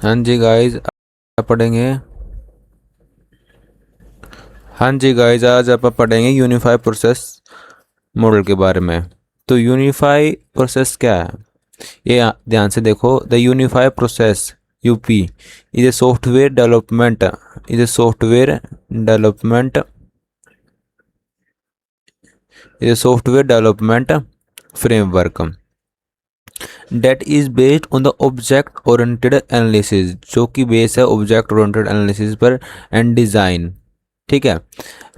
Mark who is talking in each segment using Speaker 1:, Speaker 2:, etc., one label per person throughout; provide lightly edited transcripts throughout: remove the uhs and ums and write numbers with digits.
Speaker 1: हाँ जी गाइस, पढ़ेंगे। हाँ जी गाइस, आज आप पढ़ेंगे यूनिफाई प्रोसेस मॉडल के बारे में। तो यूनिफाई प्रोसेस क्या है, ये ध्यान से देखो। The unify process UP is a software development framework that is based on the object oriented analysis, जो कि बेस है ऑब्जेक्ट ओरिएंटेड एनालिसिस पर, एंड डिज़ाइन। ठीक है।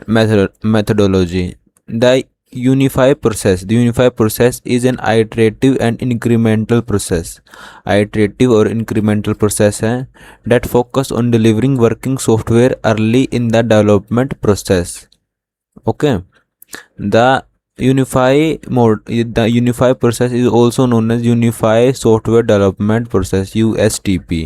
Speaker 1: Methodology. The unify process is an iterative and incremental process. Iterative और incremental process है that focus on delivering working software early in the development process. Okay. The unify process is also known as Unified Software Development Process USDP.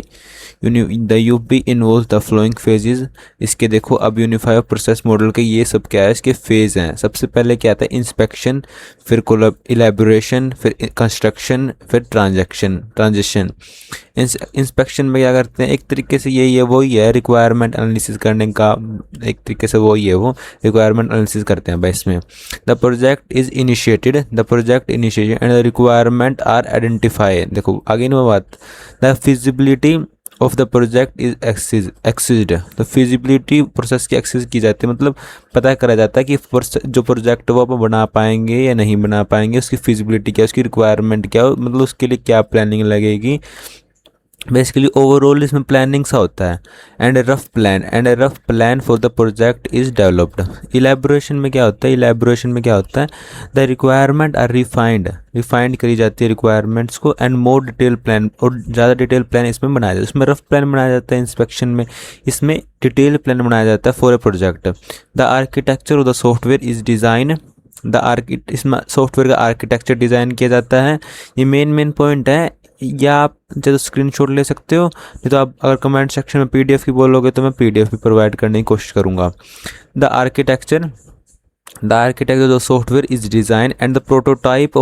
Speaker 1: The UP involves the following phases। इसके देखो, अब unify process model के ये सब क्या है, इसके phase हैं। सबसे पहले क्या आता है, इंस्पेक्शन, फिर इलेबोरेशन, फिर कंस्ट्रक्शन, फिर ट्रांजिशन। इंस्पेक्शन में क्या करते हैं, एक तरीके से यही है, वही है रिक्वायरमेंट एनालिसिस करने का, एक तरीके से वही है, वो रिक्वायरमेंट एनालिसिस करते हैं भाई इसमें। The project initiated and the requirement are identify. देखो आगे ना बात, the feasibility of the project is assessed. तो फिजिबिलिटी प्रोसेस की एक्सिस की जाती है, मतलब पता करा जाता है कि जो प्रोजेक्ट वो आप बना पाएंगे या नहीं बना पाएंगे, उसकी फिजिबिलिटी क्या है, उसकी रिक्वायरमेंट क्या है, मतलब उसके लिए क्या प्लानिंग लगेगी। बेसिकली ओवरऑल इसमें प्लानिंग सा होता है। And A rough plan for the project is developed. Elaboration में क्या होता है, द रिक्वायरमेंट आर रिफाइंड करी जाती है रिक्वायरमेंट्स को, एंड मोर डिटेल प्लान, और ज़्यादा डिटेल प्लान इसमें बनाया जाता है। इसमें रफ प्लान बनाया जाता है इंस्पेक्शन में, इसमें डिटेल प्लान बनाया जाता है for a project. The architecture of the software is design. इसमें सॉफ्टवेयर का आर्किटेक्चर डिज़ाइन किया जाता है। ये मेन पॉइंट है, या आप जब स्क्रीनशॉट ले सकते हो, नहीं तो आप अगर कमेंट सेक्शन में पीडीएफ की बोलोगे तो मैं पीडीएफ भी प्रोवाइड करने की कोशिश करूँगा। The architecture of the software is design and the prototype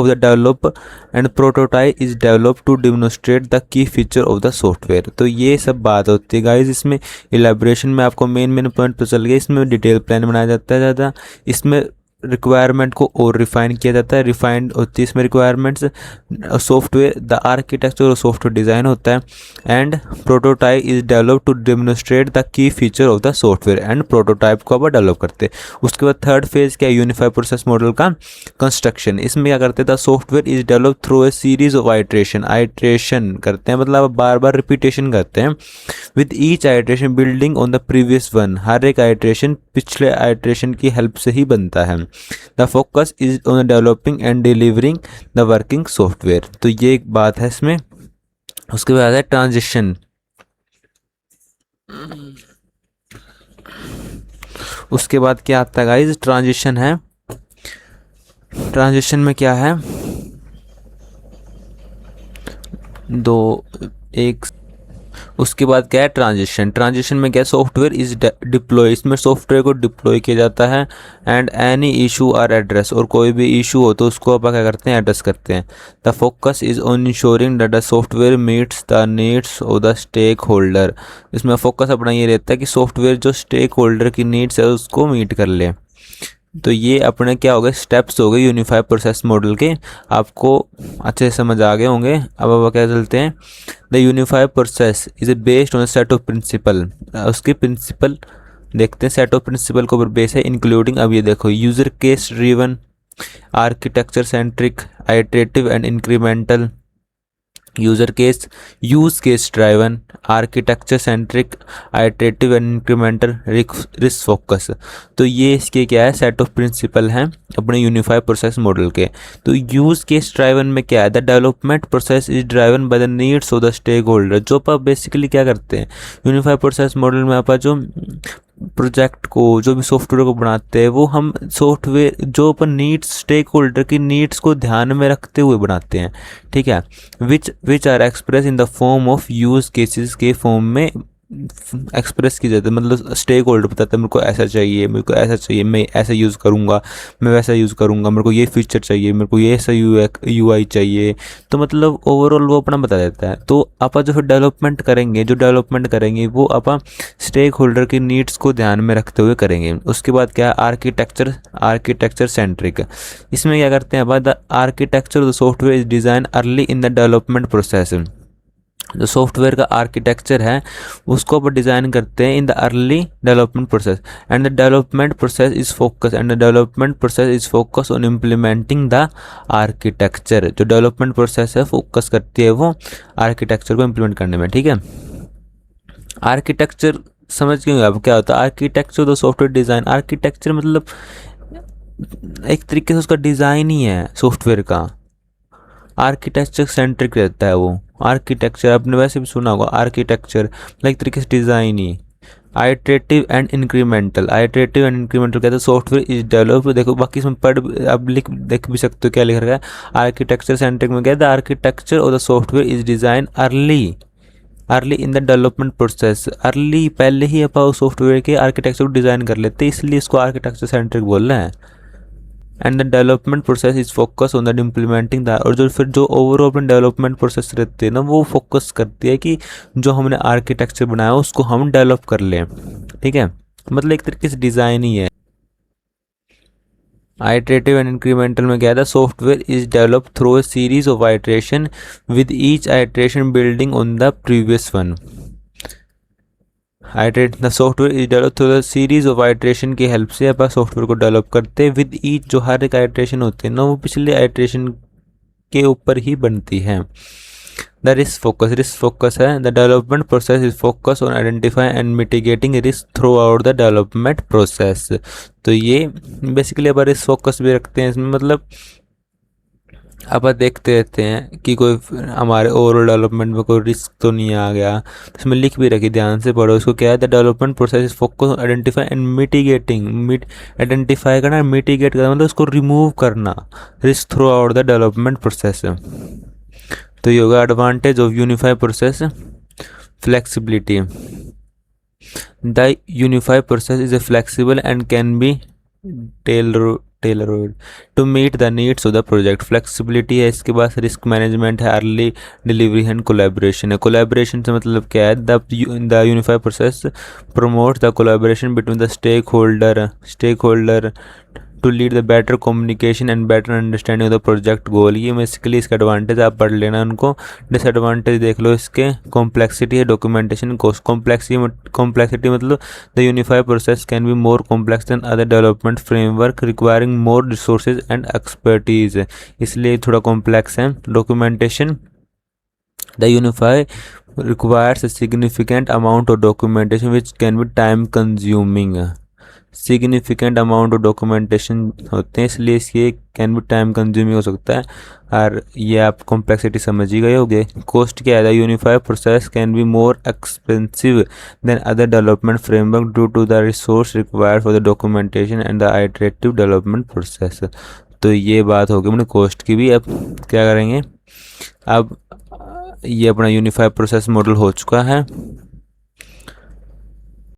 Speaker 1: is develop to demonstrate the key feature of the software. तो ये सब बात होती है गाइज इसमें। इलेबोरेशन में आपको मेन पॉइंट तो चल गया, इसमें डिटेल प्लान बनाया जाता है ज़्यादा, इसमें रिक्वायरमेंट को और रिफाइन किया जाता है, रिफाइंड होती है इसमें रिक्वायरमेंट्स। सॉफ्टवेयर, द आर्किटेक्चर और सॉफ्टवेयर डिज़ाइन होता है, and prototype is develop to demonstrate the key feature of the software, and prototype को अब डेवलप करते हैं। उसके बाद थर्ड फेज क्या है यूनिफाई प्रोसेस मॉडल का, कंस्ट्रक्शन। इसमें क्या करते हैं, the software is develop through a series of iteration करते हैं, मतलब बार बार रिपीटेशन करते हैं। With each iteration building on the previous one, हर एक आइट्रेशन पिछले आइट्रेशन की हेल्प से ही बनता है। The focus is on developing and delivering the working software. तो ये एक बात है इसमें। उसके बाद है ट्रांजिशन। उसके बाद क्या आता है गाइस, ट्रांजिशन है। ट्रांजिशन में क्या है, दो एक उसके बाद क्या है ट्रांजिशन में क्या है, सॉफ्टवेयर इज डिप्लॉय। इसमें सॉफ्टवेयर को डिप्लॉय किया जाता है, and any issue are address, और कोई भी इशू हो तो उसको आप क्या करते हैं, एड्रेस करते हैं। The focus is on ensuring that the software meets the needs of the stakeholder. इसमें फोकस अपना ये रहता है कि सॉफ्टवेयर जो स्टेक होल्डर की नीड्स है उसको मीट कर ले। तो ये अपने क्या हो गए, स्टेप्स हो गए यूनिफाई प्रोसेस मॉडल के, आपको अच्छे से समझ आ गए होंगे। अब क्या चलते हैं, the unify process is based on set of principle. उसके प्रिंसिपल देखते हैं, सेट ऑफ प्रिंसिपल को बेस है, इंक्लूडिंग, अब ये देखो, user case driven, architecture centric, iterative and incremental, use case driven, architecture centric, iterative and incremental, risk focus. तो ये इसके क्या है, सेट ऑफ प्रिंसिपल हैं अपने यूनिफाई प्रोसेस मॉडल के। तो यूज केस ड्राइवन में क्या है, the development process is driven by the needs of the stakeholder. जो आप बेसिकली क्या करते हैं यूनिफाई प्रोसेस मॉडल में, आप जो प्रोजेक्ट को, जो भी सॉफ्टवेयर को बनाते हैं, वो हम सॉफ्टवेयर जो अपन नीड्स, स्टेक होल्डर की नीड्स को ध्यान में रखते हुए बनाते हैं। ठीक है, which are express in the form of use cases के फॉर्म में एक्सप्रेस की जाती है, मतलब स्टेक होल्डर बताता है मेरे को ऐसा चाहिए, मेरे को ऐसा चाहिए, मैं ऐसा यूज़ करूँगा, मैं वैसा यूज़ करूँगा, मेरे को ये फीचर चाहिए, मेरे को ये ऐसा UI चाहिए। तो मतलब ओवरऑल वो अपना बता देता है। तो आप जो फिर डेवलपमेंट करेंगे, वो आप स्टेक होल्डर की नीड्स को ध्यान में रखते हुए करेंगे। उसके बाद क्या है, आर्किटेक्चर सेंट्रिक। इसमें क्या करते हैं, the architecture of the software is design early in the development process. जो सॉफ्टवेयर का आर्किटेक्चर है उसको अपन डिज़ाइन करते हैं in the early development process, and the development process is focus on implementing the architecture. जो डेवलपमेंट प्रोसेस है focus करती है वो आर्किटेक्चर को इम्प्लीमेंट करने में। ठीक है, आर्किटेक्चर समझ गए अब क्या होता है आर्किटेक्चर, तो सॉफ्टवेयर डिज़ाइन, आर्किटेक्चर मतलब एक तरीके से उसका डिज़ाइन ही है सॉफ्टवेयर का, आर्किटेक्चर सेंट्रिक रहता है वो। आर्किटेक्चर आपने वैसे भी सुना होगा, आर्किटेक्चर लाइक तरीके से design he. Iterative and incremental कहते हैं सॉफ्टवेयर इज डेवलप। देखो बाकी इसमें पढ़ अब देख भी सकते हो क्या लिख रखा है। आर्किटेक्चर सेंट्रिक में कहते हैं आर्किटेक्चर और the software is design early in the development process. Early पहले ही अपन सॉफ्टवेयर के आर्किटेक्चर को डिज़ाइन कर लेते हैं, इसलिए इसको आर्किटेक्चर सेंट्रिक बोल रहे हैं। And the development process is focus on the implementing the, और जो फिर जो ओवरऑल अपने डेवलपमेंट प्रोसेस रहती है ना वो फोकस करती है कि जो हमने आर्किटेक्चर बनाया उसको हम डेवलप कर लें। ठीक है, मतलब एक तरीके से डिज़ाइन ही है। आइटरेटिव एंड इंक्रीमेंटल में क्या था, software is develop through a series of iteration with each iteration building on the previous one. Iterate the software is develop through the series of iteration की हेल्प से अपन software को develop करते हैं with each, जो हर एक iteration होती है ना वो पिछले आइट्रेशन के ऊपर ही बनती है। द रिस्क फोकस है, the development process is focus on identify and mitigating risk through out the development process. तो ये बेसिकली अपन रिस्क फोकस भी रखते हैं इसमें, मतलब अपन देखते रहते हैं कि कोई हमारे ओवरऑल डेवलपमेंट में कोई रिस्क तो नहीं आ गया। इसमें लिख भी रखी, ध्यान से पढ़ो इसको। क्या है, the development process is focus identify and mitigating. Identify करना, मिटिगेट करना मतलब उसको रिमूव करना risk through out the development process. तो ये होगा advantage of unified process, flexibility. The unified process is a flexible and can be tailored to meet the needs of the project। Flexibility है इसके पास, risk management है, early delivery and collaboration है। Collaboration से मतलब क्या है, the unified process promote the collaboration between the stakeholder to lead the better communication and better understanding of the project goal. ये basically इसका एडवांटेज आप पढ़ लेना उनको। डिसएडवांटेज देख लो इसके, कॉम्प्लेक्सिटी है, डॉक्यूमेंटेशन कॉस्ट। कॉम्प्लेक्सिटी मतलब the unified process can be more complex than other development framework requiring more resources and expertise, इसलिए थोड़ा कॉम्प्लेक्स है। Documentation, the unified requires a significant amount of documentation which can be time consuming। Significant amount of documentation होते हैं इसलिए इसके can भी time consuming हो सकता है। और ये आप कॉम्प्लेक्सिटी समझ ही गए होंगे। कॉस्ट क्या है, unified process can be more expensive than other development framework due to the resource required for the documentation and the iterative development process. तो ये बात होगी अपने कॉस्ट की भी। अब क्या करेंगे, अब ये अपना यूनिफाइड प्रोसेस मॉडल हो चुका है।